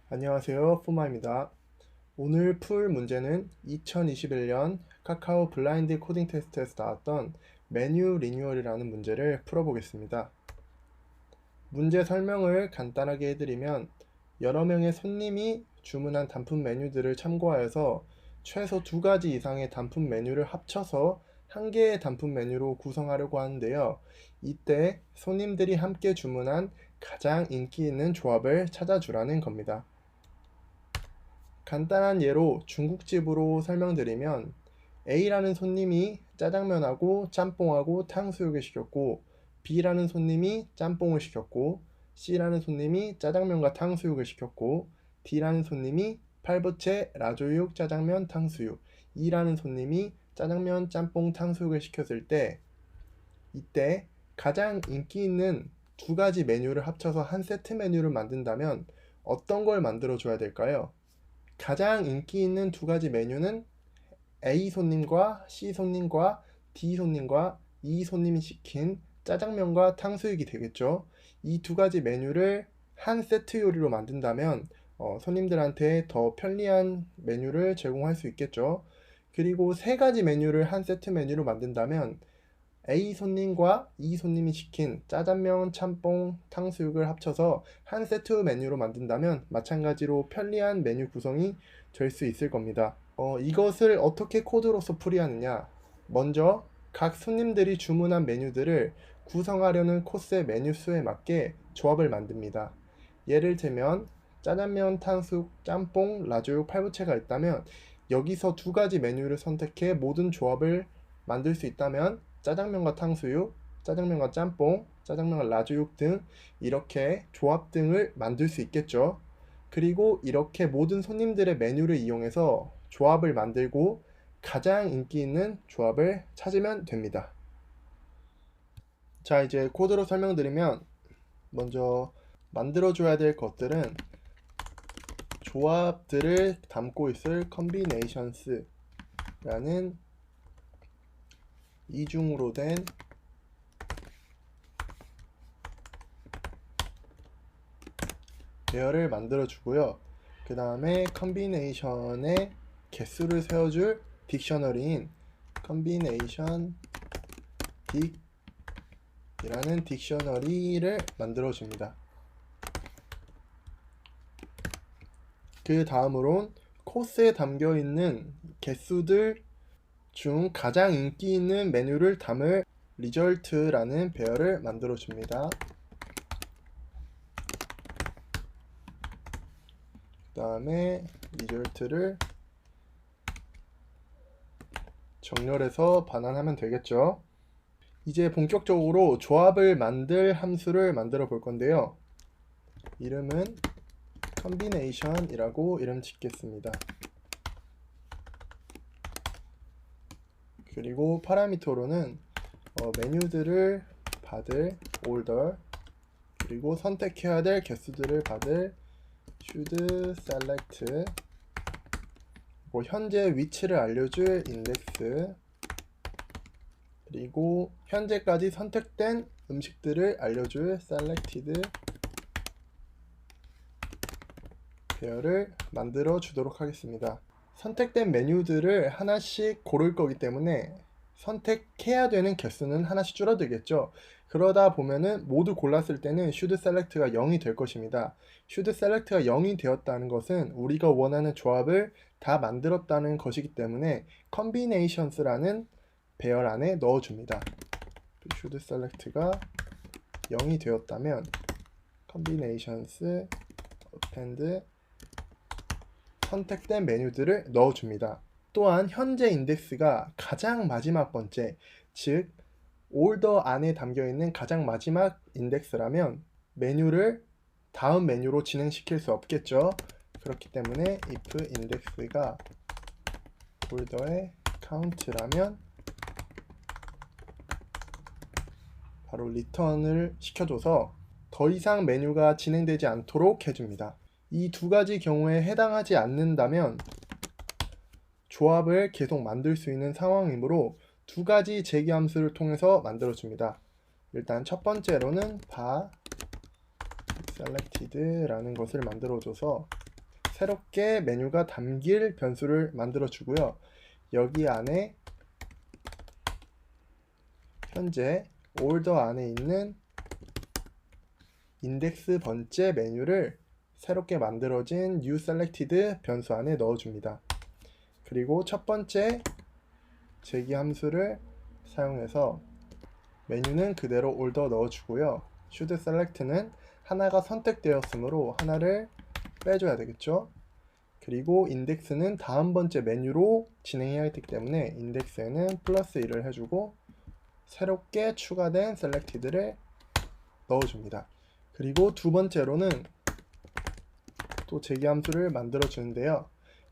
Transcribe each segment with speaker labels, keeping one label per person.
Speaker 1: 안녕하세요, 푸마입니다. 오늘 풀 문제는 2021년 카카오 블라인드 코딩 테스트에서 나왔던 메뉴 리뉴얼이라는 문제를 풀어보겠습니다. 문제 설명을 간단하게 해드리면 여러 명의 손님이 주문한 단품 메뉴들을 참고하여서 최소 2가지 이상의 단품 메뉴를 합쳐서 한 개의 단품 메뉴로 구성하려고 하는데요. 이때 손님들이 함께 주문한 가장 인기 있는 조합을 찾아주라는 겁니다. 간단한 예로 중국집으로 설명드리면 A라는 손님이 짜장면하고 짬뽕하고 탕수육을 시켰고, B라는 손님이 짬뽕을 시켰고, C라는 손님이 짜장면과 탕수육을 시켰고, D라는 손님이 팔부채 라조육 짜장면 탕수육, E라는 손님이 짜장면 짬뽕 탕수육을 시켰을 때, 이때 가장 인기 있는 2가지 메뉴를 합쳐서 한 세트 메뉴를 만든다면 어떤 걸 만들어 줘야 될까요? 가장 인기 있는 2가지 메뉴는 A 손님과 C 손님과 D 손님과 E 손님이 시킨 짜장면과 탕수육이 되겠죠. 이 2가지 메뉴를 한 세트 요리로 만든다면 손님들한테 더 편리한 메뉴를 제공할 수 있겠죠. 그리고 3가지 메뉴를 한 세트 메뉴로 만든다면 A 손님과 E 손님이 시킨 짜장면, 짬뽕, 탕수육을 합쳐서 한 세트 메뉴로 만든다면 마찬가지로 편리한 메뉴 구성이 될 수 있을 겁니다. 이것을 어떻게 코드로서 풀이하느냐? 먼저 각 손님들이 주문한 메뉴들을 구성하려는 코스의 메뉴 수에 맞게 조합을 만듭니다. 예를 들면 짜장면, 탕수육, 짬뽕, 라조육, 팔부채가 있다면 여기서 2가지 메뉴를 선택해 모든 조합을 만들 수 있다면 짜장면과 탕수육, 짜장면과 짬뽕, 짜장면과 라조육 등 이렇게 조합 등을 만들 수 있겠죠. 그리고 이렇게 모든 손님들의 메뉴를 이용해서 조합을 만들고 가장 인기 있는 조합을 찾으면 됩니다. 자, 이제 코드로 설명드리면 먼저 만들어줘야 될 것들은 조합들을 담고 있을 combinations라는 이중으로 된 배열을 만들어 주고요. 그 다음에 컨비네이션의 개수를 세워줄 딕셔너리인 컨비네이션 딕이라는 딕셔너리를 만들어 줍니다. 그 다음으론 코스에 담겨 있는 개수들 중 가장 인기 있는 메뉴를 담을 리절트라는 배열을 만들어 줍니다. 그 다음에 리절트를 정렬해서 반환하면 되겠죠. 이제 본격적으로 조합을 만들 함수를 만들어 볼 건데요. 이름은 combination이라고 이름 짓겠습니다. 그리고 파라미터로는 메뉴들을 받을 order, 그리고 선택해야 될 개수들을 받을 should select, 현재 위치를 알려줄 index, 그리고 현재까지 선택된 음식들을 알려줄 selected 배열을 만들어 주도록 하겠습니다. 선택된 메뉴들을 하나씩 고를 거기 때문에 선택해야 되는 개수는 하나씩 줄어들겠죠. 그러다 보면은 모두 골랐을 때는 should select가 0이 될 것입니다. should select가 0이 되었다는 것은 우리가 원하는 조합을 다 만들었다는 것이기 때문에 combinations라는 배열 안에 넣어줍니다. should select가 0이 되었다면 combinations append 선택된 메뉴들을 넣어줍니다. 또한 현재 인덱스가 가장 마지막 번째, 즉 order 안에 담겨있는 가장 마지막 인덱스라면 메뉴를 다음 메뉴로 진행시킬 수 없겠죠. 그렇기 때문에 if index가 order의 count라면 바로 return을 시켜줘서 더 이상 메뉴가 진행되지 않도록 해줍니다. 이 2가지 경우에 해당하지 않는다면 조합을 계속 만들 수 있는 상황이므로 두 가지 제기 함수를 통해서 만들어줍니다. 일단 첫 번째로는 bar selected라는 것을 만들어줘서 새롭게 메뉴가 담길 변수를 만들어주고요. 여기 안에 현재 order 안에 있는 인덱스 번째 메뉴를 새롭게 만들어진 new selected 변수 안에 넣어줍니다. 그리고 첫 번째 제기 함수를 사용해서 메뉴는 그대로 order 넣어주고요. should select는 하나가 선택되었으므로 하나를 빼줘야 되겠죠. 그리고 인덱스는 다음 번째 메뉴로 진행해야 되기 때문에 인덱스에는 플러스 1을 해주고 새롭게 추가된 selected를 넣어줍니다. 그리고 두 번째로는 또 제기 함수를 만들어 주는데요.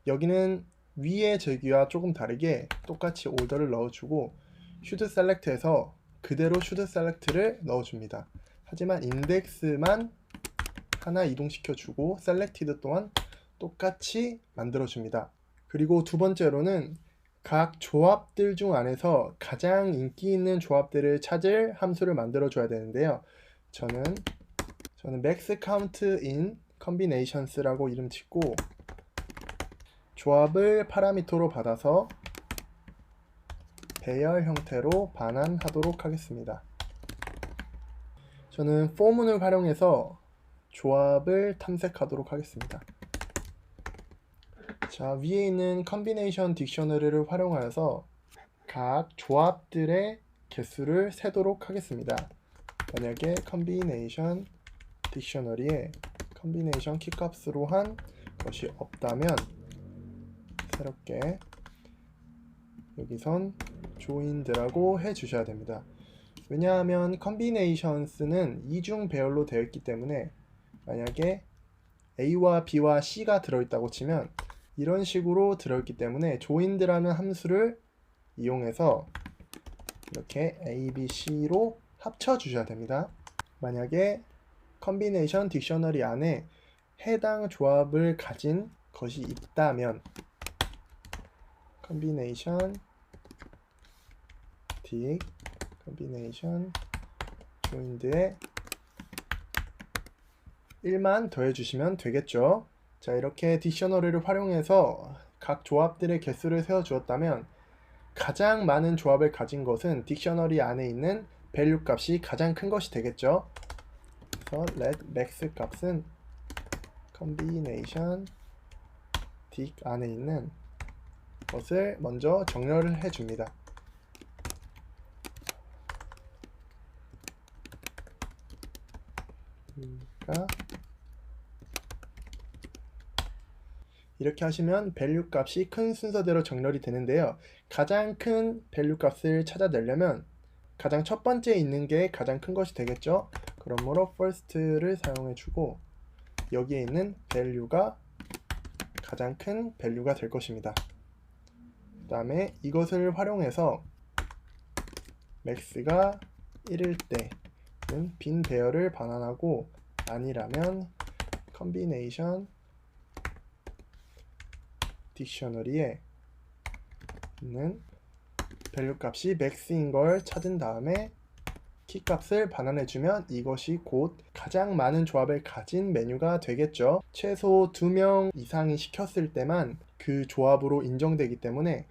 Speaker 1: 여기는 위의 제기와 조금 다르게 똑같이 order를 넣어주고 should select에서 그대로 should select를 넣어줍니다. 하지만 인덱스만 하나 이동시켜주고 selected 또한 똑같이 만들어줍니다. 그리고 두 번째로는 각 조합들 중 안에서 가장 인기 있는 조합들을 찾을 함수를 만들어줘야 되는데요. 저는 max count in combinations라고 이름 짓고 조합을 파라미터로 받아서 배열 형태로 반환하도록 하겠습니다. 저는 for문을 활용해서 조합을 탐색하도록 하겠습니다. 자, 위에 있는 combination 딕셔너리를 활용하여서 각 조합들의 개수를 세도록 하겠습니다. 만약에 combination 딕셔너리에 combination 키값으로 한 것이 없다면 새롭게 여기선 joined라고 해주셔야 됩니다. 왜냐하면 combinations는 이중 배열로 되어 있기 때문에 만약에 A와 B와 C가 들어있다고 치면 이런 식으로 들어있기 때문에 joined라는 함수를 이용해서 이렇게 A, B, C로 합쳐 주셔야 됩니다. 만약에 combination 딕셔너리 안에 해당 조합을 가진 것이 있다면 combination 딕 combination joined에 1만 더해주시면 되겠죠. 자, 이렇게 딕셔너리를 활용해서 각 조합들의 개수를 세워주었다면 가장 많은 조합을 가진 것은 딕셔너리 안에 있는 value 값이 가장 큰 것이 되겠죠. 그래서 let max 값은 combination 딕 안에 있는 것을 먼저 정렬을 해줍니다. 이렇게 하시면 value 값이 큰 순서대로 정렬이 되는데요. 가장 큰 value 값을 찾아내려면 가장 첫 번째에 있는 게 가장 큰 것이 되겠죠. 그러므로 first를 사용해 주고 여기에 있는 value가 가장 큰 value가 될 것입니다. 그 다음에 이것을 활용해서 max가 1일 때는 빈 배열을 반환하고 아니라면 combination 딕셔너리에 있는 value 값이 max인 걸 찾은 다음에 키 값을 반환해주면 이것이 곧 가장 많은 조합을 가진 메뉴가 되겠죠. 최소 2명 이상이 시켰을 때만 그 조합으로 인정되기 때문에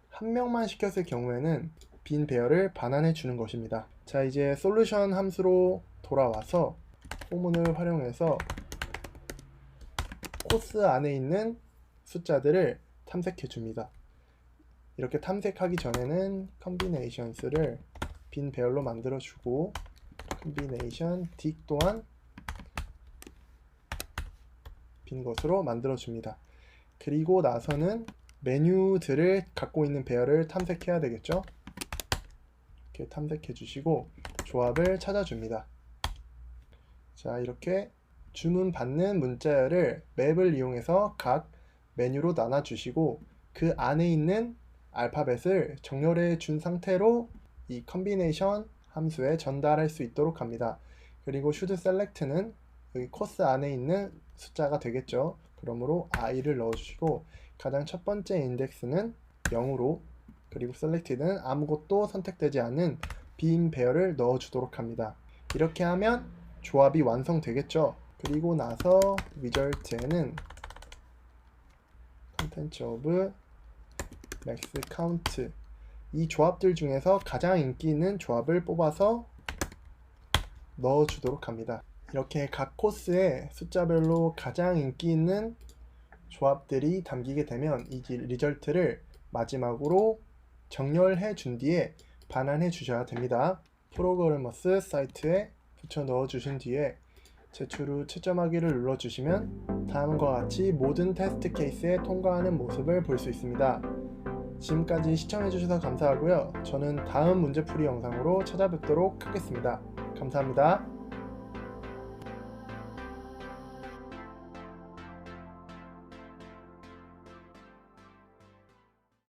Speaker 1: 한 명만 시켰을 경우에는 빈 배열을 반환해 주는 것입니다. 자, 이제 솔루션 함수로 돌아와서 포문을 활용해서 코스 안에 있는 숫자들을 탐색해 줍니다. 이렇게 탐색하기 전에는 combinations를 빈 배열로 만들어 주고 combination 딕 또한 빈 것으로 만들어 줍니다. 그리고 나서는 메뉴들을 갖고 있는 배열을 탐색해야 되겠죠. 이렇게 탐색해 주시고 조합을 찾아줍니다. 자, 이렇게 주문 받는 문자열을 맵을 이용해서 각 메뉴로 나눠 주시고 그 안에 있는 알파벳을 정렬해 준 상태로 이 combination 함수에 전달할 수 있도록 합니다. 그리고 should select는 여기 코스 안에 있는 숫자가 되겠죠. 그러므로 i를 넣어 주시고 가장 첫 번째 인덱스는 0으로 그리고 selected는 아무것도 선택되지 않은 빈 배열을 넣어주도록 합니다. 이렇게 하면 조합이 완성되겠죠. 그리고 나서 result에는 content of max count 이 조합들 중에서 가장 인기 있는 조합을 뽑아서 넣어주도록 합니다. 이렇게 각 코스에 숫자별로 가장 인기 있는 조합들이 담기게 되면 이 리절트를 마지막으로 정렬해 준 뒤에 반환해 주셔야 됩니다. 프로그래머스 사이트에 붙여 넣어 주신 뒤에 제출 후 채점하기를 눌러 주시면 다음과 같이 모든 테스트 케이스에 통과하는 모습을 볼 수 있습니다. 지금까지 시청해 주셔서 감사하고요. 저는 다음 문제풀이 영상으로 찾아뵙도록 하겠습니다. 감사합니다.